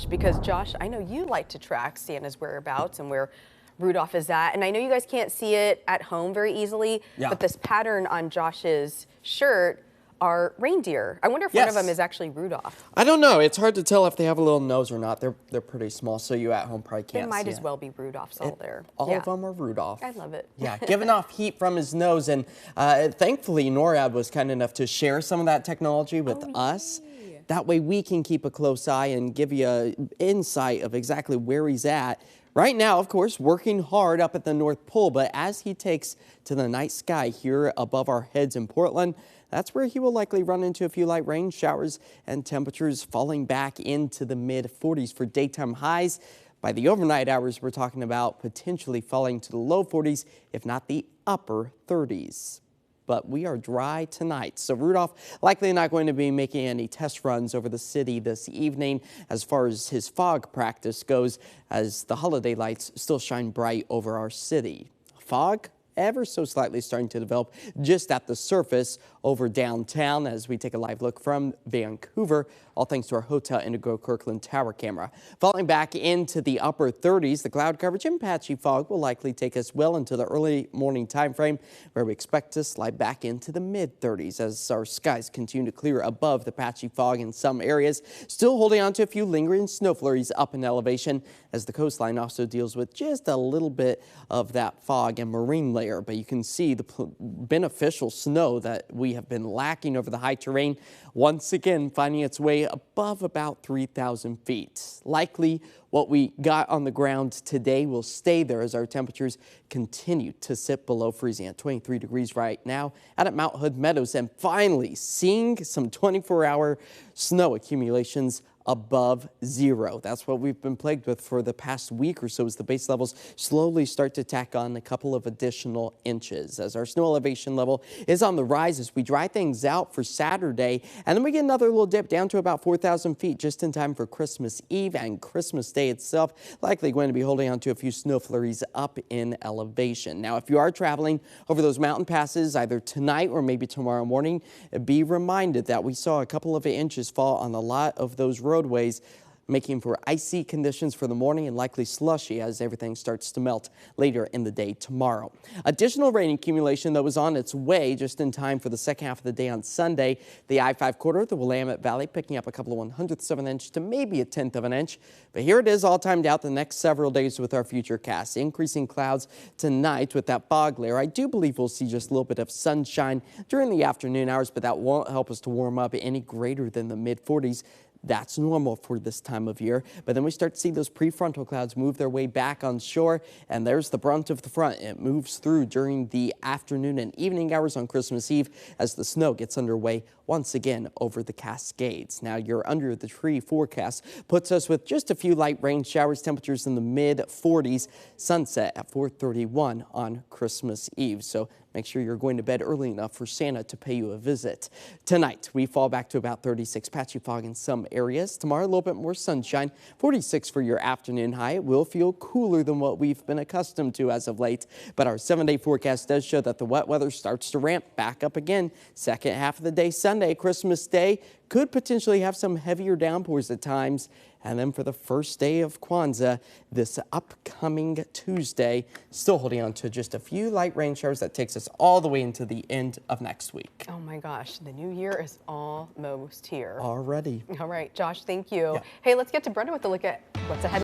Because Josh, I know you like to track Santa's whereabouts and where Rudolph is at, and I know you guys can't see it at home very easily, but this pattern on Josh's shirt are reindeer. I wonder if one of them is actually Rudolph. I don't know. It's hard to tell if they have a little nose or not. They're pretty small, so you at home probably can't see it. It might as well be Rudolph's all there. All of them are Rudolph. I love it. Yeah, giving off heat from his nose, and thankfully NORAD was kind enough to share some of that technology with us. That way we can keep a close eye and give you an insight of exactly where he's at. Right now, of course, working hard up at the North Pole, but as he takes to the night sky here above our heads in Portland, that's where he will likely run into a few light rain showers and temperatures falling back into the mid-40s for daytime highs. By the overnight hours, we're talking about potentially falling to the low 40s, if not the upper 30s. But we are dry tonight, so Rudolph likely not going to be making any test runs over the city this evening as far as his fog practice goes, as the holiday lights still shine bright over our city. Fog ever so slightly starting to develop just at the surface over downtown as we take a live look from Vancouver, all thanks to our Hotel Indigo Kirkland Tower camera. Falling back into the upper 30s, the cloud coverage and patchy fog will likely take us well into the early morning time frame, where we expect to slide back into the mid 30s as our skies continue to clear above the patchy fog in some areas, still holding on to a few lingering snow flurries up in elevation as the coastline also deals with just a little bit of that fog and marine layer. But you can see the beneficial snow that we have been lacking over the high terrain once again finding its way above about 3,000 feet. Likely what we got on the ground today will stay there as our temperatures continue to sit below freezing at 23 degrees right now out at Mount Hood Meadows, and finally seeing some 24-hour snow accumulations above zero. That's what we've been plagued with for the past week or so as the base levels slowly start to tack on a couple of additional inches as our snow elevation level is on the rise as we dry things out for Saturday, and then we get another little dip down to about 4,000 feet just in time for Christmas Eve and Christmas Day itself, likely going to be holding on to a few snow flurries up in elevation. Now, if you are traveling over those mountain passes either tonight or maybe tomorrow morning, be reminded that we saw a couple of inches fall on a lot of those roadways, making for icy conditions for the morning and likely slushy as everything starts to melt later in the day tomorrow. Additional rain accumulation that was on its way just in time for the second half of the day on Sunday. The I-5 corridor, the Willamette Valley, picking up a couple of 1/100ths of an inch to maybe a 1/10 of an inch. But here it is all timed out the next several days with our future casts. Increasing clouds tonight with that fog layer. I do believe we'll see just a little bit of sunshine during the afternoon hours, but that won't help us to warm up any greater than the mid-40s. That's normal for this time of year. But then we start to see those prefrontal clouds move their way back on shore, and there's the brunt of the front. It moves through during the afternoon and evening hours on Christmas Eve as the snow gets underway once again over the Cascades. Now, your under the tree forecast puts us with just a few light rain showers, temperatures in the mid-40s, sunset at 4:31 on Christmas Eve. So make sure you're going to bed early enough for Santa to pay you a visit. Tonight, we fall back to about 36, patchy fog in some areas. Tomorrow, a little bit more sunshine, 46 for your afternoon high. It will feel cooler than what we've been accustomed to as of late, but our 7-day forecast does show that the wet weather starts to ramp back up again. Second half of the day, Sunday, Christmas Day, could potentially have some heavier downpours at times. And then for the first day of Kwanzaa, this upcoming Tuesday, still holding on to just a few light rain showers that takes us all the way into the end of next week. Oh my gosh, the new year is almost here. Already. All right, Josh, thank you. Hey, let's get to Brenda with a look at what's ahead.